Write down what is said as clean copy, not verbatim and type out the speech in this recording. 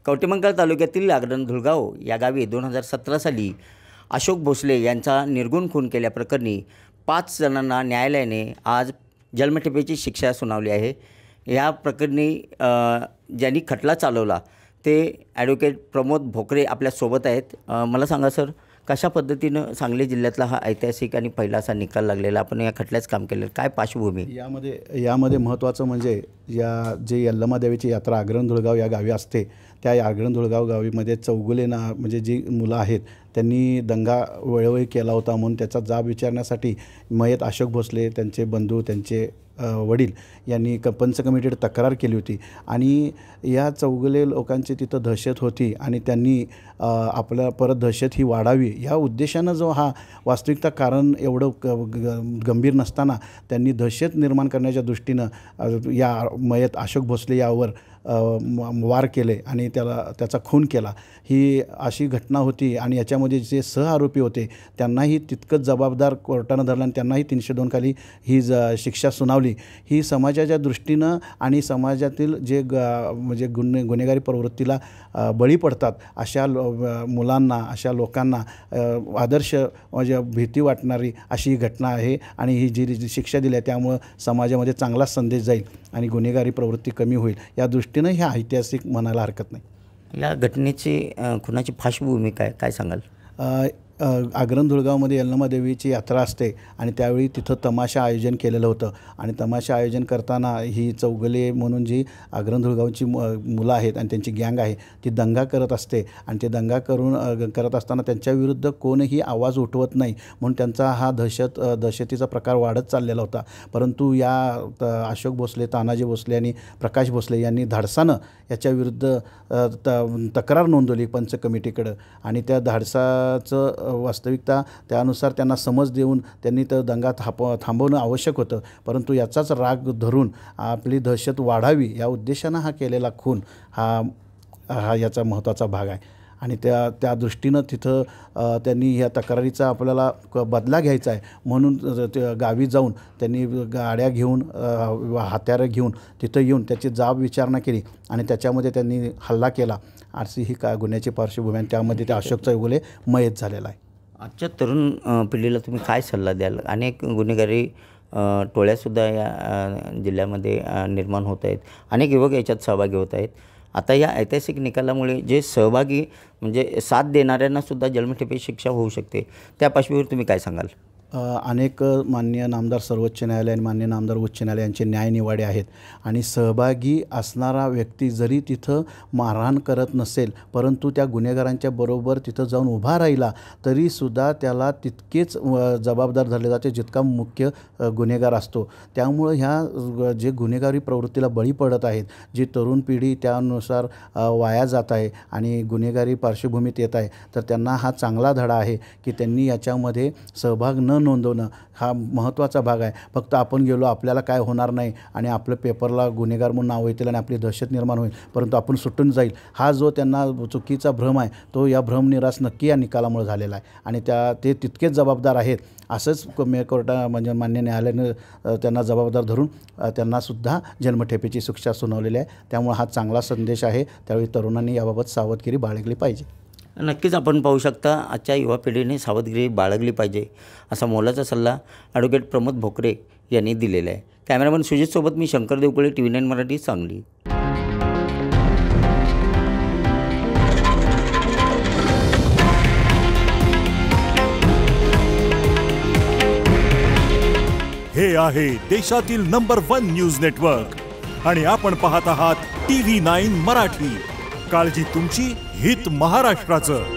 कवटेमंकाळ तालुक्यातील आगरण धुळगाव या गावी 2017 साली अशोक भोसले यांचा निर्गुण खून केल्याप्रकरणी 5 जणांना न्यायालयाने आज जन्मठेपेची शिक्षा सुनावली आहे। या प्रकरणी ज्यांनी खटला चालवला ते ॲडव्होकेट प्रमोद भोकरे आपल्यासोबत आहेत। मला सांगा सर, कशा पद्धतीनं सांगली जिल्ह्यातला हा ऐतिहासिक आणि पहिला असा निकाल लागलेला, आपण या खटल्याचं काम केलं, काय पार्श्वभूमी? यामध्ये महत्त्वाचं म्हणजे जे यल्लमादेवीची यात्रा आगरण धुळगाव या गावी असते, त्या आगरण धुळगाव गावीमध्ये चौगुले म्हणजे जी मुलं आहेत त्यांनी दंगा वेळोवेळी केला होता म्हणून त्याचा जाब विचारण्यासाठी मयत अशोक भोसले, त्यांचे बंधू, त्यांचे वडील यांनी पंच कमिटीकडे तक्रार केली होती आणि या चौगुले लोकांची तिथं दहशत होती आणि त्यांनी आपल्या परत दहशत ही वाढावी या उद्देशानं जो हा वास्तविकता कारण एवढं गंभीर नसताना त्यांनी दहशत निर्माण करण्याच्या दृष्टीनं या मयत अशोक भोसले यावर वार केले आणि त्याचा खून केला। ही अशी घटना होती आणि याच्यामध्ये जे सहआरोपी होते त्यांनाही तितकंच जबाबदार कोर्टानं धरलं आणि त्यांनाही 302 खाली ही शिक्षा सुनावली। ही समाजाच्या दृष्टीनं आणि समाजातील जे म्हणजे गुन्हेगारी प्रवृत्तीला बळी पडतात अशा मुलांना, अशा लोकांना आदर्श म्हणजे भीती वाटणारी अशी ही घटना आहे आणि ही जी शिक्षा दिली आहे त्यामुळं समाजामध्ये चांगला संदेश जाईल आणि गुन्हेगारी प्रवृत्ती कमी होईल, या दृष्टीनं हे ऐतिहासिक म्हणायला हरकत नाही। या घटनेची खुनाची पार्श्वभूमी काय सांगाल? आगरण धुळगावमध्ये यल्लमादेवीची यात्रा असते आणि त्यावेळी तिथं तमाशा आयोजन केलेलं होतं आणि तमाशा आयोजन करताना ही चौगुले म्हणून जी आगरण धुळगावची मुलं आहेत आणि त्यांची गँग आहे ती दंगा करत असते आणि ते दंगा करत असताना त्यांच्याविरुद्ध कोणीही आवाज उठवत नाही म्हणून त्यांचा हा दहशतीचा प्रकार वाढत चाललेला होता। परंतु या अशोक भोसले, तानाजी भोसले आणि प्रकाश भोसले यांनी धाडसानं याच्याविरुद्ध तक्रार नोंदवली पंच कमिटीकडं आणि त्या धाडसाचं वास्तविकता त्यानुसार त्यांना समज देऊन त्यांनी तर दंगा थांबवणं आवश्यक होतं, परंतु याचाच राग धरून आपली दहशत वाढावी या उद्देशानं हा केलेला खून हा याचा महत्त्वाचा भाग आहे आणि त्या दृष्टीनं तिथं त्यांनी ह्या तक्रारीचा आपल्याला बदला घ्यायचा आहे म्हणून गावी जाऊन त्यांनी गाड्या घेऊन हत्यारं घेऊन तिथं येऊन त्याची जाब विचारणा केली आणि त्याच्यामध्ये त्यांनी हल्ला केला अशी ही गुन्ह्याची पार्श्वभूमी आणि त्यामध्ये त्या अशोक चौगुले मयत झालेला आहे। आजच्या तरुण पिढीला तुम्ही काय सल्ला द्याल? अनेक गुन्हेगारी टोळ्यासुद्धा या जिल्ह्यामध्ये निर्माण होत आहेत, अनेक युवक याच्यात सहभागी होत आहेत। आता या ऐतिहासिक निकालामुळे जे सहभागी म्हणजे साथ देणाऱ्यांनासुद्धा जन्मठेपेची शिक्षा होऊ शकते, त्या पार्श्वभूमीवर तुम्ही काय सांगाल? अनेक माननीय नामदार सर्वोच्च न्यायालय आणि माननीय नामदार उच्च न्यायालय यांचे न्यायनिवाडे आहेत आणि सहभागी असणारा व्यक्ती जरी तिथं मारहाण करत नसेल परंतु त्या गुन्हेगारांच्या बरोबर तिथं जाऊन उभा राहिला तरीसुद्धा त्याला तितकेच जबाबदार धरले जाते जितका मुख्य गुन्हेगार असतो। त्यामुळं ह्या जे गुन्हेगारी प्रवृत्तीला बळी पडत आहेत, जी तरुण पिढी त्यानुसार वाया जात आहे आणि गुन्हेगारी पार्श्वभूमीत येत आहे, तर त्यांना हा चांगला धडा आहे की त्यांनी याच्यामध्ये सहभाग न नोंदवणं हा महत्त्वाचा भाग आहे। फक्त आपण गेलो आपल्याला काय होणार नाही आणि आपलं पेपरला गुन्हेगार म्हणून नाव येतील आणि आपली दहशत निर्माण होईल परंतु आपण सुटून जाईल, हा जो त्यांना चुकीचा भ्रम आहे तो या भ्रमनिरास नक्की या निकालामुळे झालेला आहे आणि ते तितकेच जबाबदार आहेत असंच कोर्टा म्हणजे मान्य न्यायालयानं त्यांना जबाबदार धरून त्यांनासुद्धा जन्मठेपेची शिक्षा सुनावलेली आहे। त्यामुळे हा चांगला संदेश आहे, त्यावेळी तरुणांनी याबाबत सावधगिरी बाळगली पाहिजे। नक्कीच आपण पाहू शकता आजच्या युवा पिढीने सावधगिरी बाळगली पाहिजे असा मोलाचा सल्ला ॲडव्होकेट प्रमोद भोकरे यांनी दिलेला आहे। कॅमेरामन सुजितसोबत मी शंकर देवकुळे, TV9 मराठी, सांगली। हे आहे देशातील नंबर 1 न्यूज नेटवर्क आणि आपण पाहत आहात TV9 मराठी। काळजी तुमची, हित महाराष्ट्राचं।